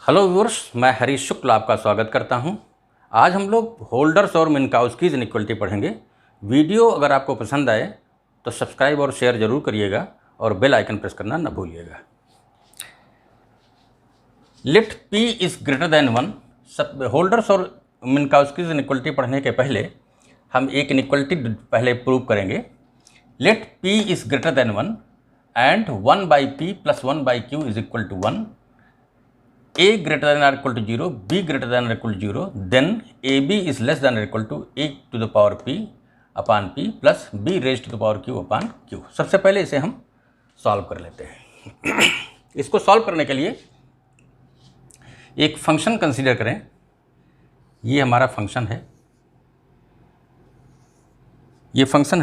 Hello viewers, मैं हरीश शुक्ल आपका स्वागत करता हूं। आज हम लोग होल्डर्स और मिन्काउस्कीज इनइक्वालिटी पढ़ेंगे। वीडियो अगर आपको पसंद आए तो सब्सक्राइब और शेयर ज़रूर करिएगा और बेल आइकन प्रेस करना न भूलिएगा। Let P is greater than 1। सब होल्डर्स और मिन्काउस्कीज इनइक्वालिटी पढ़ने के पहले हम एक इनइक्वालिटी पहले प्रूव करेंगे। Let P is greater than 1 and 1/P + 1/Q is equal to 1। A greater than or equal to 0, B greater than or equal to 0, then AB is less than or equal to A to the power P upon P plus B raised to the power Q upon Q। सबसे पहले इसे हम solve कर लेते हैं। इसको solve करने के लिए एक फंक्शन कंसीडर करें। ये हमारा फंक्शन है, ये फंक्शन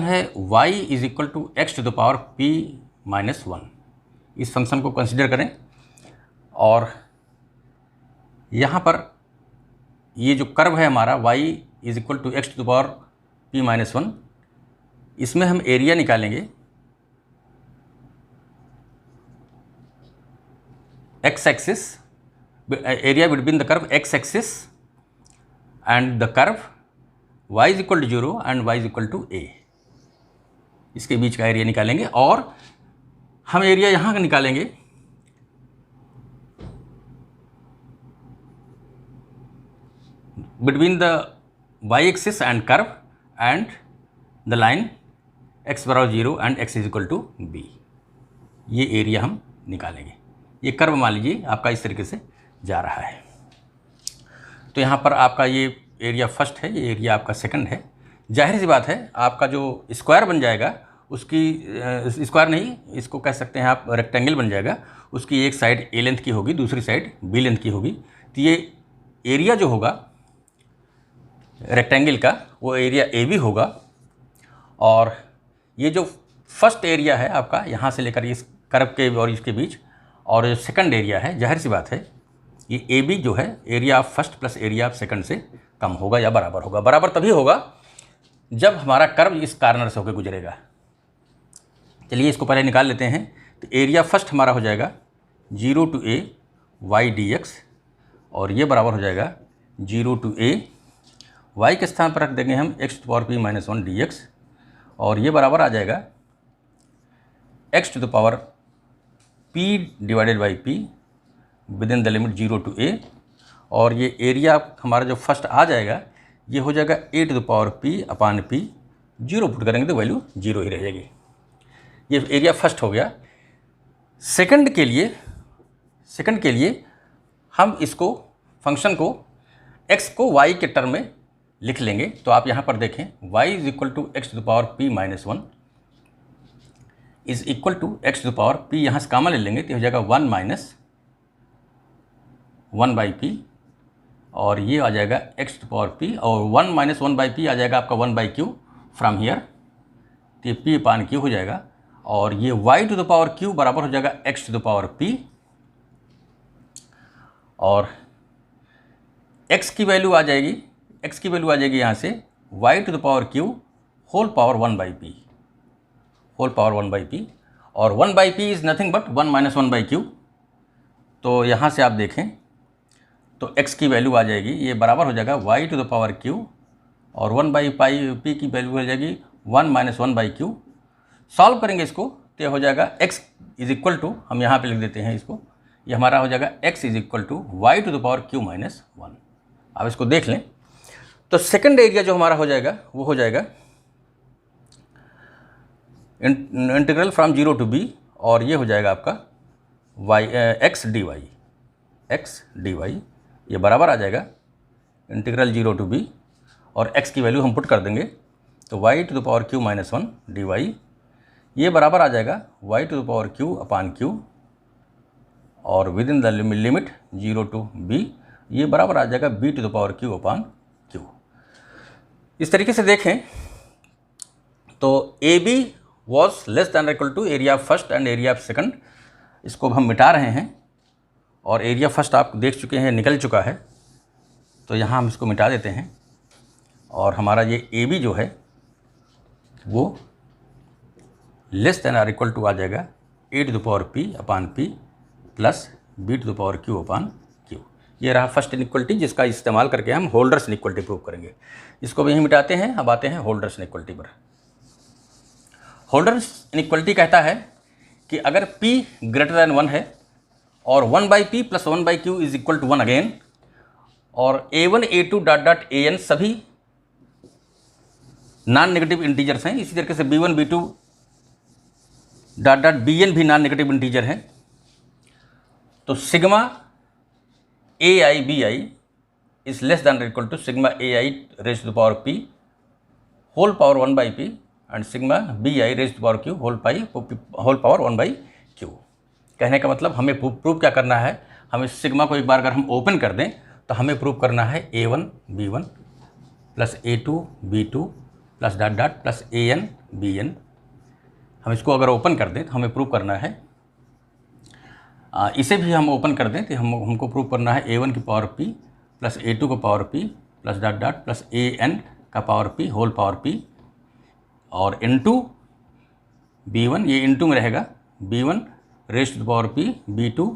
है y is equal to x to the power P - 1। इस फंक्शन को कंसीडर करें और यहाँ पर ये जो कर्व है हमारा y is equal to x to the power P - 1, इसमें हम एरिया निकालेंगे। x axis, area between the curve x axis and the curve y is equal to 0 and y is equal to a। इसके बीच का area निकालेंगे और हम area यहाँ का निकालेंगे between the y axis and curve and the line x बराबर 0 and x is equal to b। ये एरिया हम निकालेंगे। ये कर्व मान लीजिए आपका इस तरीके से जा रहा है। तो यहाँ पर आपका ये एरिया फर्स्ट है, ये एरिया आपका सेकंड है। जाहिर सी बात है आपका जो स्क्वायर बन जाएगा उसकी स्क्वायर नहीं, इसको कह सकते हैं आप रेक्टेंगल बन जाएगा। उसकी एक साइड a लेंथ की होगी, दूसरी साइड b लेंथ की होगी। तो ये एरिया जो होगा रेक्टेंगल का वो एरिया AB होगा। और ये जो फर्स्ट एरिया है आपका यहाँ से लेकर इस कर्व के और इसके बीच, और जो सेकंड एरिया है, जाहिर सी बात है ये AB जो है area of first plus area of second से कम होगा या बराबर होगा। बराबर तभी होगा जब हमारा कर्व इस कॉर्नर से होकर गुजरेगा। चलिए इसको पहले निकाल लेते हैं। तो एरिया फर्स्ट हमारा हो जाएगा 0 to a y dx और ये बराबर हो जाएगा 0 to a y के स्थान पर रख देंगे हम x to the power P - 1 dx और ये बराबर आ जाएगा x to the power P divided by P with in the limit 0 to a। और ये एरिया हमारा जो फर्स्ट आ जाएगा ये हो जाएगा a to the power P upon P। 0 put करेंगे तो वैल्यू 0 ही रहेगी। ये एरिया फर्स्ट हो गया। सेकंड के लिए हम इसको फंक्शन को x को y के टर्म में लिख लेंगे। तो आप यहाँ पर देखें y is equal to x to the power P - 1 is equal to x to the power P, यहाँ से कॉमन ले लेंगे तो हो जाएगा 1 - 1/P और ये आ जाएगा x to the power P और 1 - 1/P आ जाएगा आपका 1/Q फ्रॉम हियर। तो ये P अपॉन Q हो जाएगा और ये y to the power Q बराबर हो जाएगा x to the power P और x की वैल्यू आ जाएगी यहाँ से y to the power Q whole power 1/P और 1/P is nothing but 1 - 1/Q। तो यहाँ से आप देखें तो x की वैल्यू आ जाएगी, ये बराबर हो जाएगा y to the power Q और 1/P की वैल्यू हो जाएगी 1 - 1/Q। सॉल्व करेंगे इसको तो हो जाएगा x इज इक्वल टू, हम यहाँ पे लिख देते हैं इसको, ये हमारा हो जाएगा x is equal to y to the power Q - 1। आप इसको देख लें तो सेकंड एरिया जो हमारा हो जाएगा वो हो जाएगा इंटीग्रल फ्रॉम 0 to b और ये हो जाएगा आपका x dy। ये बराबर आ जाएगा इंटीग्रल 0 to b और x की वैल्यू हम पुट कर देंगे तो y to the power Q - 1 dy ये बराबर आ जाएगा y to the power Q upon Q और within the limit 0 to b ये बराबर आ जाएगा b to the power Q upon Q। इस तरीके से देखें तो AB was less than equal to area of first and area of second. इसको हम मिटा रहे हैं और एरिया फर्स्ट आप देख चुके हैं, निकल चुका है। तो यहाँ हम इसको मिटा देते हैं और हमारा ये AB जो है वो less than or equal to आ जाएगा a to the power p upon P plus b to the power q upon q. ये रहा फर्स्ट इनइक्वलिटी, जिसका इस्तेमाल करके हम होल्डर्स इनइक्वलिटी प्रूव करेंगे। इसको भी यहीं मिटाते हैं। अब आते हैं होल्डर्स इनइक्वलिटी पर। होल्डर्स इनइक्वलिटी कहता है कि अगर p ग्रेटर दैन 1 है और 1/p plus 1/q is equal to 1 again, और a1 a2 dot dot an सभी नॉन नेगेटिव इंटीजर्स हैं, इसी तरीके से b1 b2 dot dot bn भी नॉन नेगेटिव इंटीजर हैं, तो sigma ai bi is less than equal to sigma ai raise to the power p whole power 1/p and sigma bi raise to the power q whole power 1/q। कहने का मतलब हमें prove क्या करना है, हमें सिग्मा को एक बार अगर हम ओपन कर दें तो हमें प्रूव करना है a1 b1 plus a2 b2 plus dot dot plus an bn। हम इसको अगर ओपन कर दें तो हमें प्रूव करना है, इसे भी हम ओपन कर दें तो हमको प्रूव करना है a1 की पावर p प्लस a2 का power p plus dot dot plus an का power p whole power p और इनटू b1, ये इनटू में रहेगा, b1 raise to the power p b2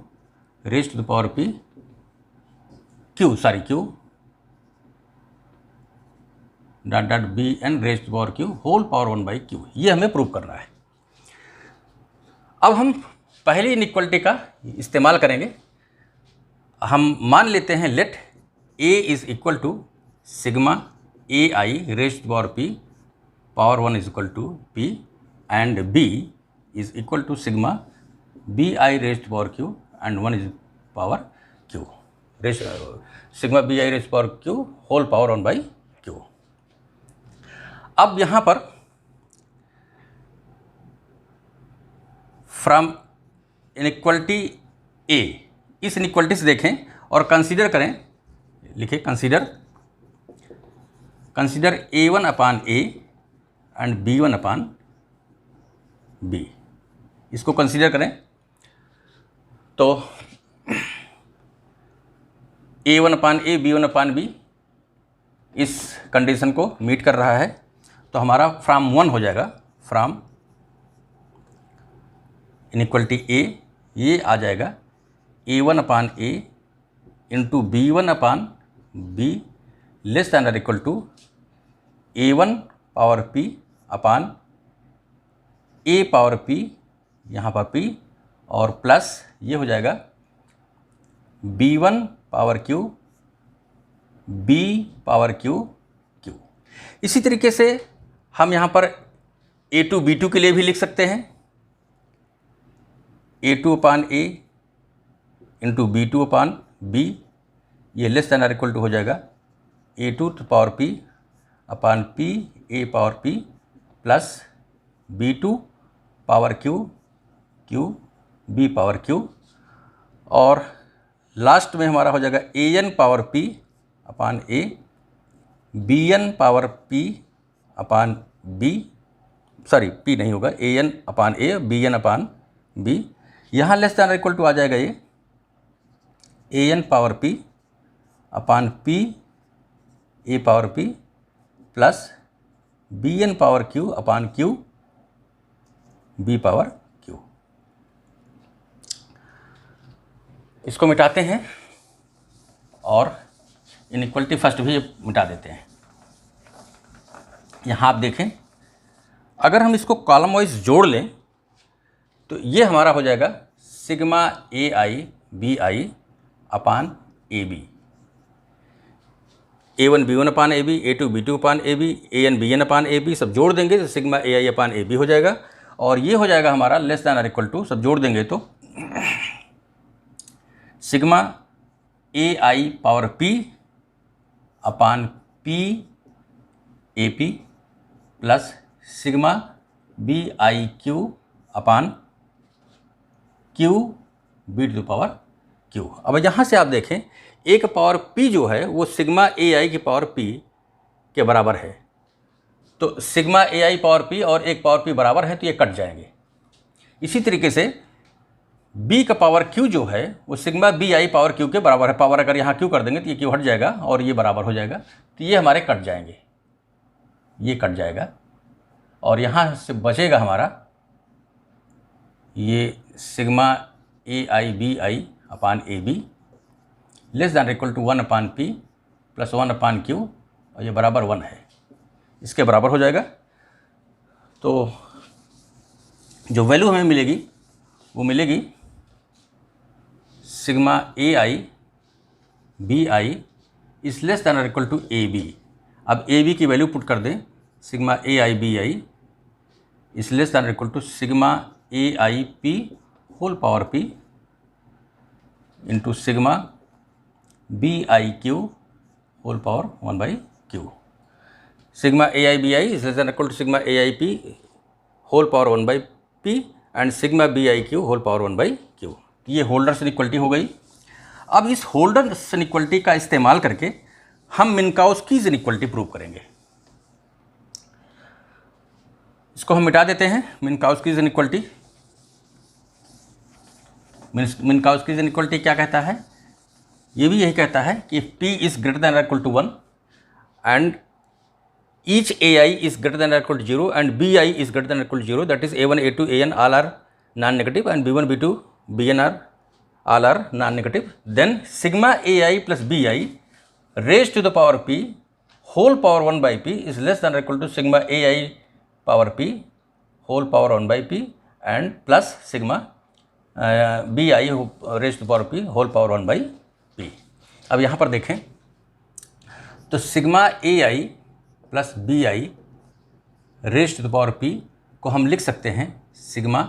raise to the power p q dot dot bn raise to the power q whole power 1/q। ये हमें prove करना है। अब हम पहली इनइक्वलिटी का इस्तेमाल करेंगे। हम मान लेते हैं let a is equal to sigma ai raise to power p power 1 is equal to p and b is equal to sigma bi raise to power q and 1 is power q sigma bi raise to power q whole power 1/q। अब यहाँ पर from inequality a, इस inequality से देखें और consider करें, लिखें consider a1 upon a and b1 upon b। इसको कंसीडर करें तो a1 upon a b1 upon b इस कंडीशन को मीट कर रहा है, तो हमारा फ्रॉम 1 हो जाएगा, फ्रॉम इनइक्वलिटी a ये आ जाएगा a1 upon a into b1 upon b less than और equal to a1 power p upon a power p, यहाँ पर p और प्लस ये हो जाएगा b1 power q b power q q। इसी तरीके से हम यहाँ पर a2 b2 के लिए भी लिख सकते हैं, a2 upon a into b2 upon b, ये लेस दैन और इक्वल टू हो जाएगा a2 power p upon p a power p plus b2 power q q b power q, और लास्ट में हमारा हो जाएगा an power p upon a bn power p upon b, sorry p नहीं होगा, an upon a bn upon b। यहाँ less than equal to आ जाएगा ये an power p upon p a power p plus bn power q upon q b power q। इसको मिटाते हैं और inequality first भी मिटा देते हैं। यहाँ आप देखें, अगर हम इसको कॉलम वाइज जोड़ लें तो ये हमारा हो जाएगा sigma ai bi upon ab, a1 b1 upon ab, a2 b2 upon ab, an bn upon ab, सब जोड़ देंगे तो सिग्मा ai अपान ab हो जाएगा, और ये हो जाएगा हमारा लेस दैन और इक्वल टू, सब जोड़ देंगे तो sigma ai power p upon p ap plus sigma biq upon q b to the power q। अब यहाँ से आप देखें एक पावर p जो है वो सिग्मा ai की पावर p के बराबर है, तो सिग्मा ai पावर p और एक पावर p बराबर है तो ये कट जाएंगे। इसी तरीके से b का पावर q जो है वो सिग्मा bi पावर q के बराबर है, पावर अगर यहाँ q कर देंगे तो ये q हट जाएगा और ये बराबर हो जाएगा, तो ये हमारे कट जाएंगे, ये कट जाएगा और यहाँ से बचेगा हमारा ये sigma A I B I upon A B less than equal to 1 upon P plus 1 upon Q, और ये बराबर 1 है, इसके बराबर हो जाएगा। तो जो वैल्यू हमें मिलेगी वो मिलेगी sigma A I B I is less than equal to A B. अब ए बी की वैल्यू पुट कर दें, sigma A I B I is less than equal to sigma A I P whole power पी into sigma B I Q whole power 1 by Q. Sigma A I B I is less than equal to sigma A I P whole power 1 by P and sigma B I Q whole power 1 by Q. ये Holder's equality हो गई। अब इस holders equality का इस्तेमाल करके हम मिन्काउस्कीज equality prove करेंगे। इसको हम मिटा देते हैं। मिन्काउस्कीज इक्वलिटी, मिन्काउस्कीज इक्वलिटी क्या कहता है? ये भी यही कहता है कि P is greater than equal to 1 and each AI is greater than or equal to 0 and BI is greater than or equal to 0, that is A1, A2, AN all are non-negative and B1, B2, BN are all are non-negative. Then sigma AI plus BI raised to the power P whole power 1 by P is less than or equal to sigma AI power P whole power 1 by P and plus sigma BI raised to the power P whole power 1 by P. अब यहाँ पर देखें तो sigma AI plus B i raise to the power p को हम लिख सकते हैं sigma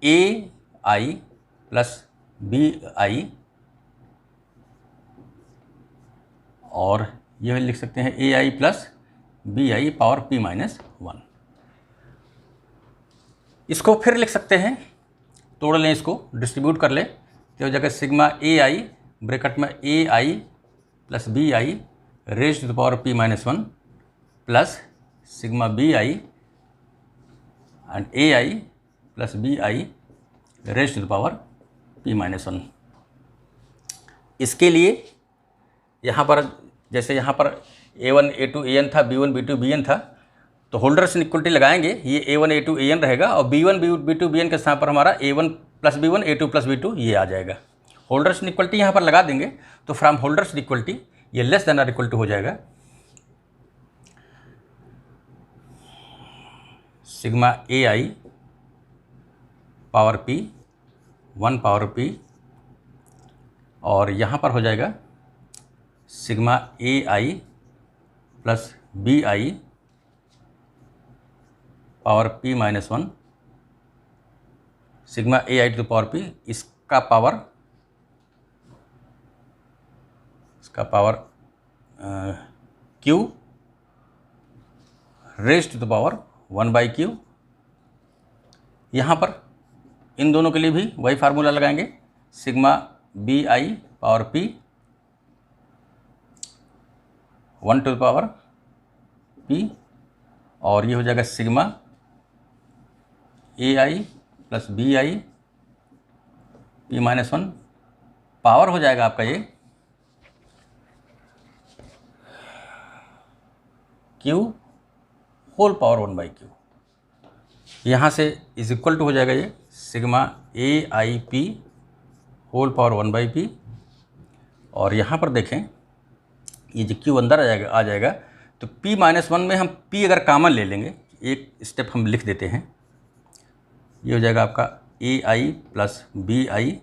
A I plus B i, और यह लिख सकते हैं a I plus B I power p minus 1। इसको फिर लिख सकते हैं, तोड़ लें, इसको डिस्ट्रीब्यूट कर लें, तो जगह सिग्मा ए आई ब्रैकेट में a I plus B i raise to the power p minus 1 plus sigma B i and a I plus B i raise to the power p minus 1। इसके लिए यहाँ पर जैसे यहाँ पर A1, A2, AN था, B1, B2, BN था, तो होल्डर्स इक्वलिटी लगाएंगे, ये A1, A2, AN रहेगा और B1, B2, BN के स्थान पर हमारा A1 plus B1, A2 plus B2 ये आ जाएगा। होल्डर्स इक्वलिटी यहाँ पर लगा देंगे तो फ्रॉम होल्डर्स इक्वलिटी ये लेस देन और इक्वल टू हो जाएगा sigma A i power P 1 power P, और यहाँ पर हो जाएगा sigma A I plus B I power p minus 1 sigma A i to the power p, इसका power q raise to the power 1 by Q. यहाँ पर इन दोनों के लिए भी वही फार्मूला लगाएंगे, sigma B I power P 1 to the power P, और ये हो जाएगा sigma A I plus B I P minus 1, power हो जाएगा आपका ये Q whole power 1 by Q. यहाँ से इज इक्वल टू हो जाएगा ये sigma A I P whole power 1 by P, और यहाँ पर देखें ये जो क्यू अंदर आ जाएगा तो p माइनस 1 में हम p अगर कॉमन ले लेंगे, एक स्टेप हम लिख देते हैं, ये हो जाएगा आपका ए आई प्लस बी आई,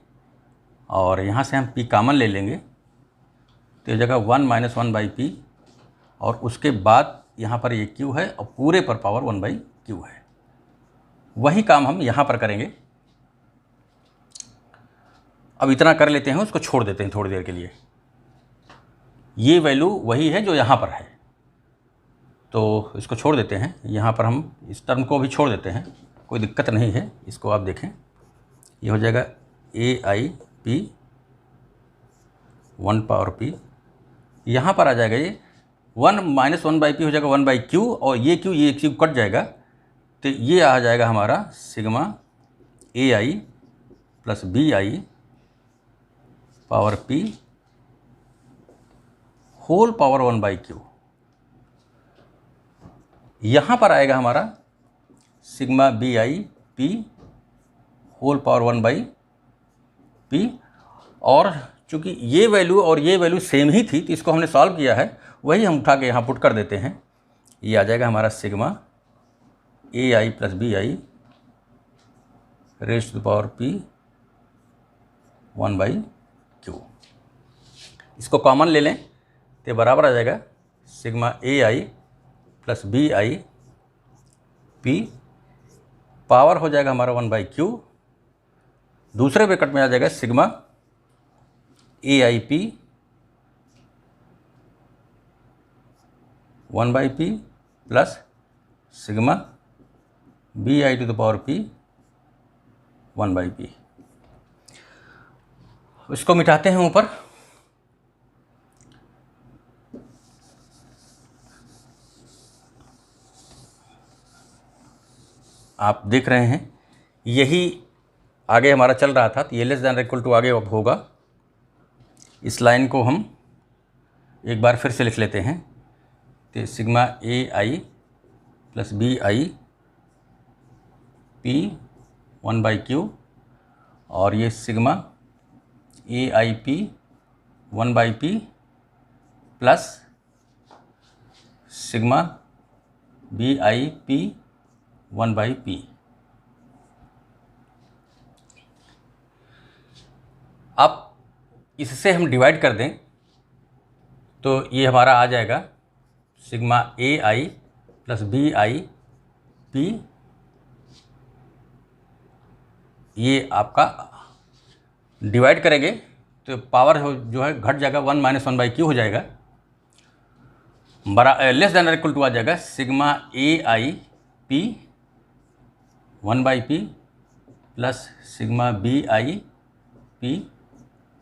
और यहाँ से हम p कॉमन ले लेंगे तो ये हो जाएगा 1 माइनस 1 बाई पी, और उसके बाद यहाँ पर ये q है और पूरे पर पावर 1 बाई क्यू है। वही काम हम यहाँ पर करेंगे। अब इतना कर लेते हैं, उसको छोड़ देते हैं थोड़ी देर के लिए। ये वैल्यू वही है जो यहाँ पर है, तो इसको छोड़ देते हैं। यहाँ पर हम इस टर्म को भी छोड़ देते हैं, कोई दिक्कत नहीं है। इसको आप देखें, ये हो जाएगा ए आई पी 1 पावर पी, यहाँ पर आ जाएगा ये 1 माइनस 1 बाई पी हो जाएगा 1 बाई क्यू, और ये क्यू कट जाएगा तो ये आ जाएगा हमारा sigma A I plus B I power P whole power 1 by Q. यहाँ पर आएगा हमारा sigma B I P whole power 1/p। और चूँकि ये वैल्यू और ये वैल्यू सेम ही थी तो इसको हमने सॉल्व किया है, वही हम उठा के यहाँ पुट कर देते हैं। ये आ जाएगा हमारा sigma AI + BI raise to the power p 1/q। इसको कॉमन ले लें तो बराबर आ जाएगा sigma AI + BI p, power हो जाएगा हमारा 1/q, दूसरे ब्रैकेट में आ जाएगा sigma AIP 1/p plus sigma BI to the power p 1/p। इसको मिटाते हैं ऊपर। आप देख रहे हैं यही आगे हमारा चल रहा था, तो ये लेस दैन इक्वल टू आगे अब होगा। इस लाइन को हम एक बार फिर से लिख लेते हैं, तो sigma AI + BI p 1/q और ये sigma AIP 1/p plus sigma BIP 1/p। अब इससे हम डिवाइड कर दें तो ये हमारा आ जाएगा सिग्मा AI + BI p, ये आपका डिवाइड करेंगे तो पावर जो है घट जाएगा, 1 - 1/q हो जाएगा, लेस दैन इक्वल टू आ जाएगा sigma AIP 1/p plus sigma BIP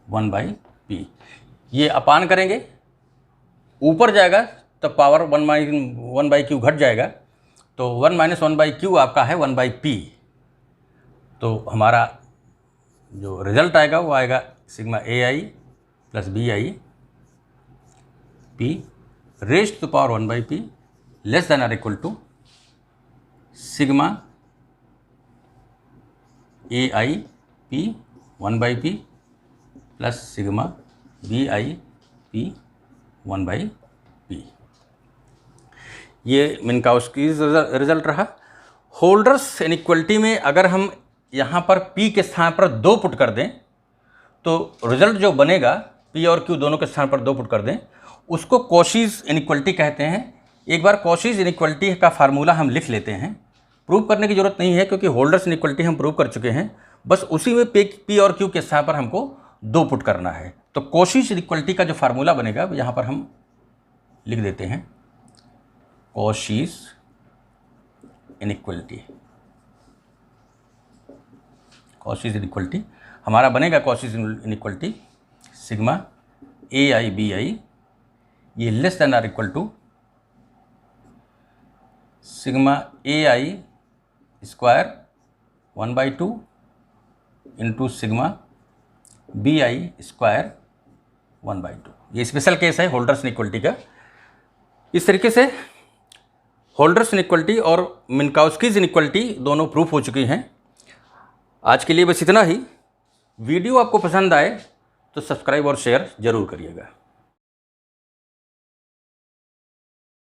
1/p। ये अपान करेंगे, ऊपर जाएगा तो पावर 1/q घट जाएगा, तो 1 - 1/q आपका है 1/p। तो हमारा जो रिज़ल्ट आएगा वो आएगा sigma AI + BI p raise to the power 1/p less than और equal to sigma AIP 1/p plus sigma BIP 1/p। ये मिन्काउस्की रिजल्ट रहा। होल्डर्स इनइक्वलिटी में अगर हम यहाँ पर p के स्थान पर 2 पुट कर दें तो रिजल्ट जो बनेगा p और q दोनों के स्थान पर 2 पुट कर दें, उसको कॉशीज़ इनइक्वलिटी कहते हैं। एक बार कॉशीज़ इनइक्वलिटी का फार्मूला हम लिख लेते हैं, प्रूव करने की ज़रूरत नहीं है क्योंकि होल्डर्स इनइक्वलिटी हम प्रूव कर चुके हैं, बस उसी में p और q के स्थान पर हमको 2 पुट करना है। तो कॉशीज़ इनइक्वलिटी का जो फार्मूला बनेगा यहाँ पर हम लिख देते हैं, कॉशीज़ इनइक्वलिटी। कॉशीज़ इनइक्वलिटी हमारा बनेगा कॉशीज़ इनइक्वलिटी सिग्मा AIBI ये लेस दैन और equal to sigma AI square 1/2 into sigma BI square 1/2। ये स्पेशल केस है होल्डर्स इनइक्वलिटी का। इस तरीके से होल्डर्स इनइक्वलिटी और मिन्काउस्कीज़ इनइक्वलिटी दोनों प्रूफ हो चुकी हैं। आज के लिए बस इतना ही। वीडियो आपको पसंद आए तो सब्सक्राइब और शेयर ज़रूर करिएगा।